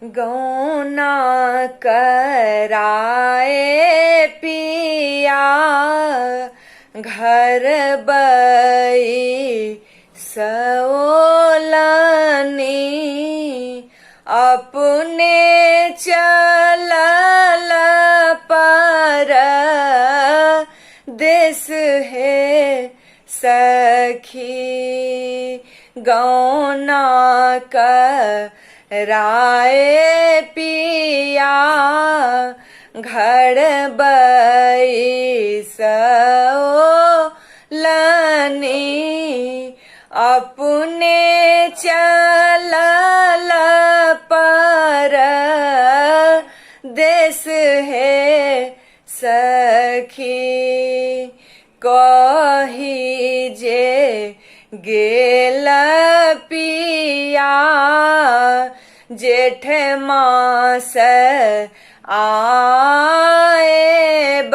गौना कराए पिया घर बई सओलनी अपने चलल पर देश है सखी गौना कराए पिया घर बई सओलनी अपने चलल पर देश है सखी कही जे गेल पिया जेठ मास आएब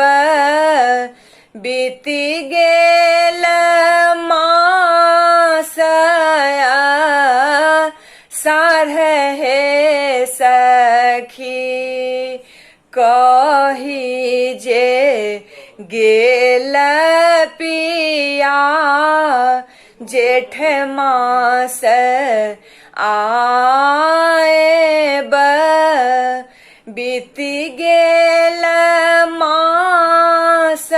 बीती गेल मासया सारहे सखी कही जे गेल पिया जेठ मास आएब बीती गेल मास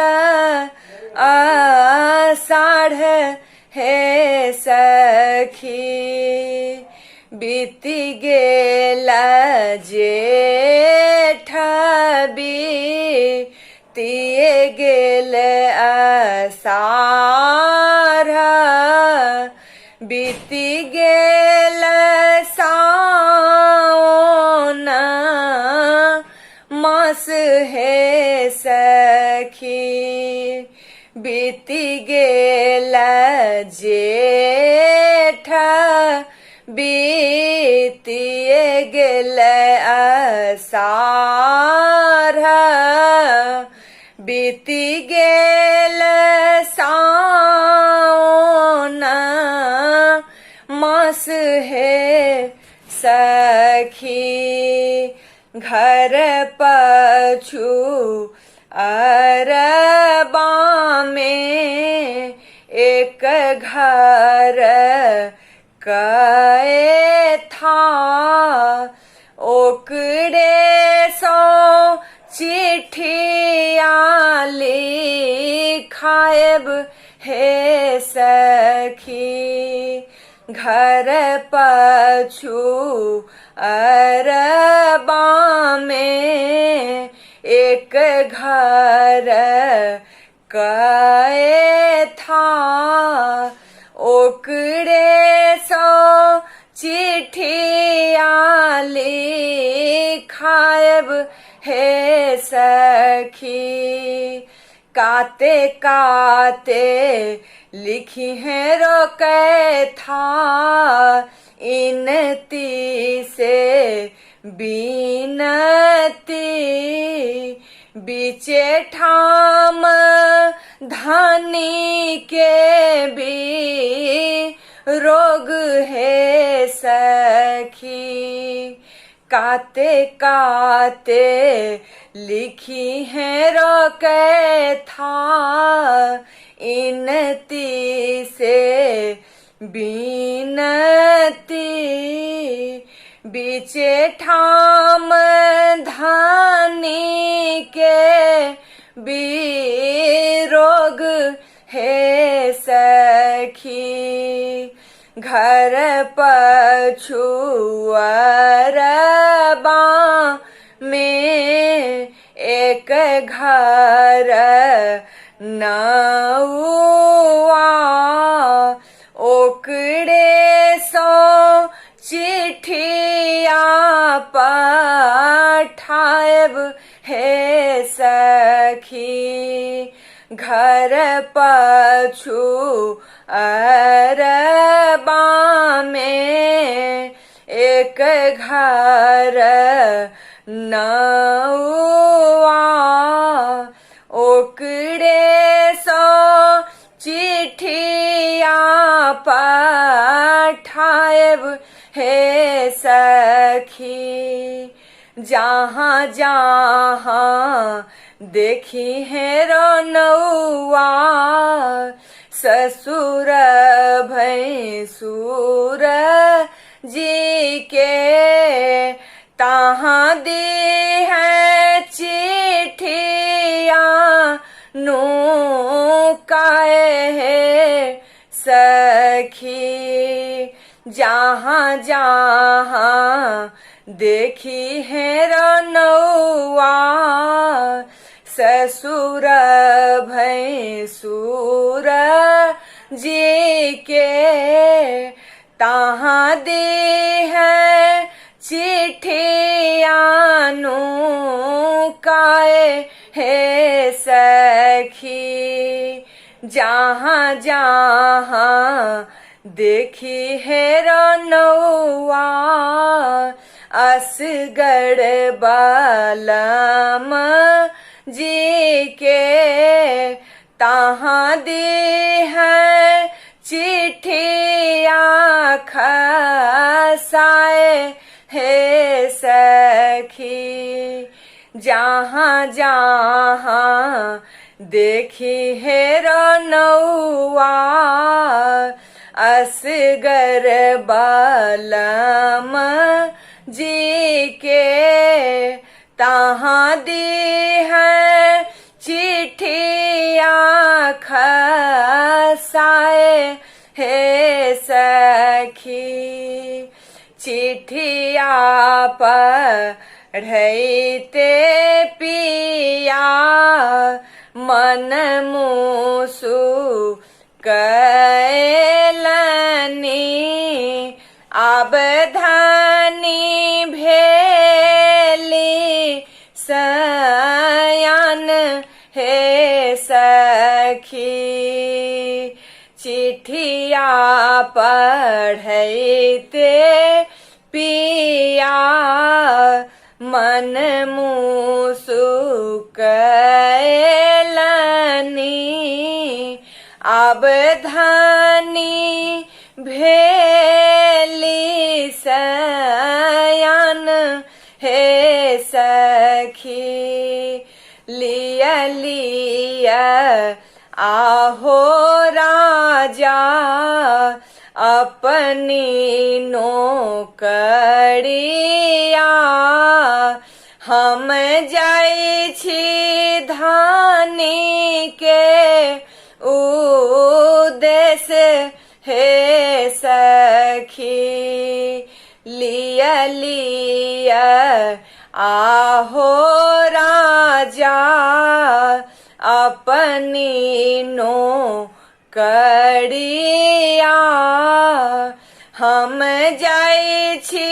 आषाढ़ है सखी बीती गेल जेठ बीतिए गेल आषाढ़ बीती गेल सावन मास है सखी बीती गेल जेठ बीतिए गेल आषाढ़ बीती गेल सावन मास है सखी घर पछू अरबा में एक घर कए था ओकरे सो चिट्ठिया लिखाएब हे सखी घर पछू अरबा में एक घर कए था ओकरे सो चिट्ठिया लिखाएब हे सखी काते काते लिखी है रोके था इनती से बीनती बीचे ठाम धानी के भी रोग है सखी काते काते लिखी है रोके था इनती से बीनती बीचे ठाम धानी के भी रोग है सखी घर पछू अरबा में एक घर नौआ ओकरे सो चिट्ठिया पठाएब हे सखी घर पछू अरबा में एक घर नौआ ओकरे सो चिट्ठिया पठाएब हे सखी। जहाँ जहाँ देखी है रनौआ ससुर भैंसुर जी के तहाँ दी है चिट्ठिया नो काए है सखी। जहाँ जहाँ देखी है रनौआ ससुर भैंसुर जी के तहाँ दी है चिट्ठिया नो काए हे सखी। जहाँ जहाँ देखी है रनौआ असगढ़ बालम जी के तहाँ दी है चिट्ठिया खसाए हे सखी। जहाँ जहाँ देखी है रनौआ असगर बालम जी के तहाँ दी है चिट्ठिया खसाए हे सखी। चिट्ठिया पढ़ते पिया मन मुसु कैलनी अब धनी भेली सयान हे सखी। चिट्ठिया पढ़ते पिया मन मुसु कैलनी अब धनी भेली सयान हे सखी। लिया लिया आहो राजा अपनी नौकरिया हम जाई छी धानी के उद्देश्य हे सखी। लिया लिया आहो राजा अपनी नौकरिया हम जाई छी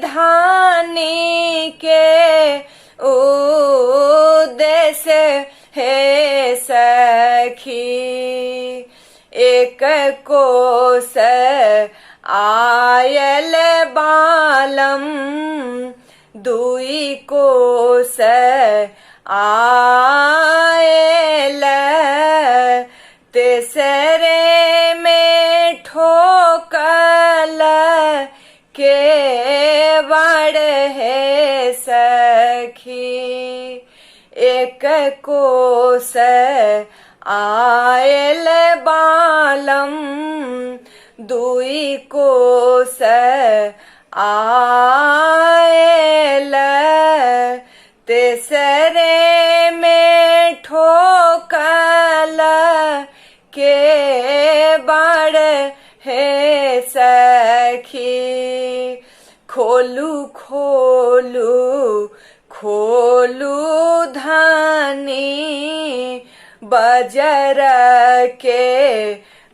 धानी के उद्देश्य हे सखी। एक कोस आयल बालम दुई कोस आयल तेसरे में ठोकल के बड़ है सखी। एक कोस आयल बालम दुई कोस आयल तेसरे में ठोकल के बड़ है सखी। खोलू खोलू खोलू धानी बजर के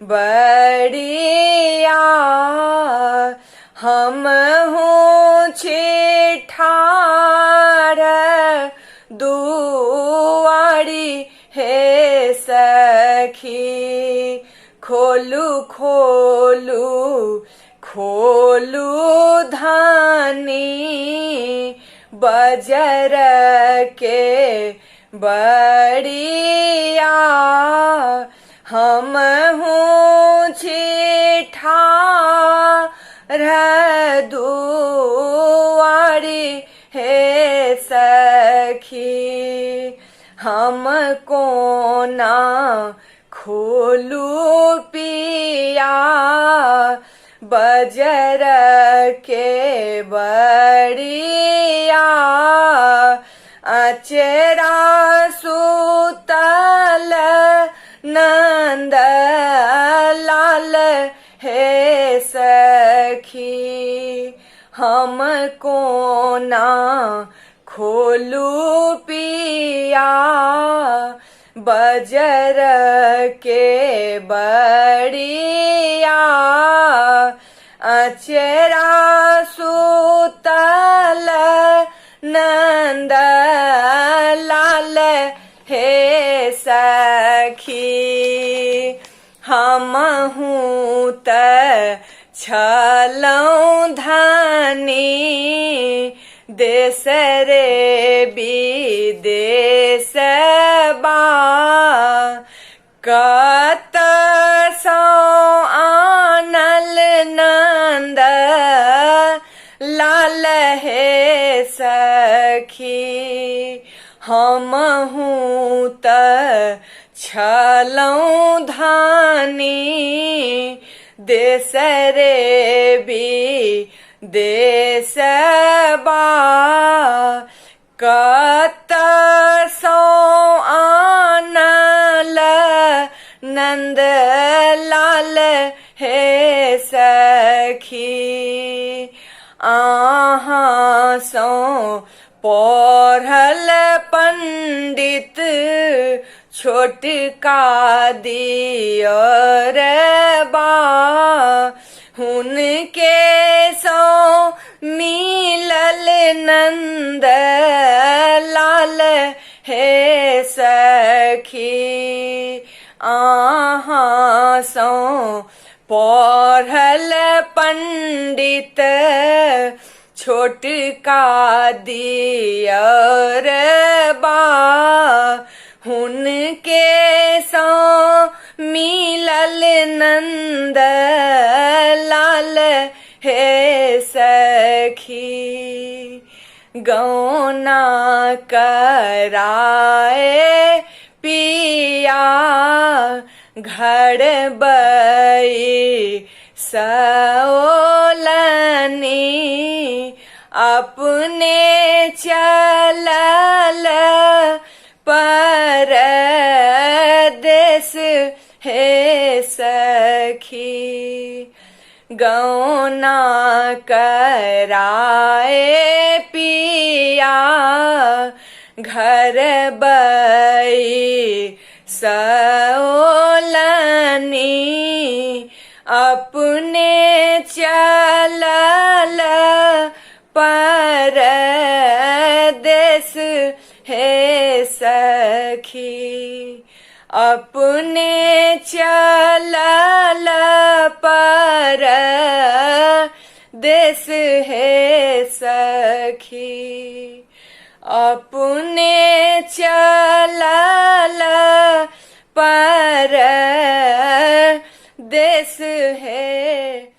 बड़िया हम हूँ छिठार दुआरी हे सखी। खोलू खोलू खोलू धानी बजर के बड़िया हम हूँ छिठार दुआरी हे सखी हमको ना खोलू पिया बजर के बड़िया अचेरा सुतल नंद लाल हे सखी हमको ना खोलू पिया बजर के बड़िया अचेरा सुतल नंद लाल हे सखी हमहूँ त छलौं धनी देश रे विदेश बा कत सौ आनल नंद लाल हे सखी हमहूँ त छलौं धनी देश रे विदेश बा कत सौ आनल नंद लाल हे सखी आहाँ सो पढ़ल पंडित छोटका दियर बा हुनके सो मिलल नंद लाल हे सखी आहाँ सो पढ़ल पंडित छोटका दियर बा हुनके सो मिलल नंद लाल हे सखी गौना कराए पिया घर बई सओलनी अपने चलल परदेस हे सखी गौना कराए पिया घर बई सओलनी अपने चलल परदेस हे सखी अपने चलल परदेस हे सखी अपने चलल परदेस है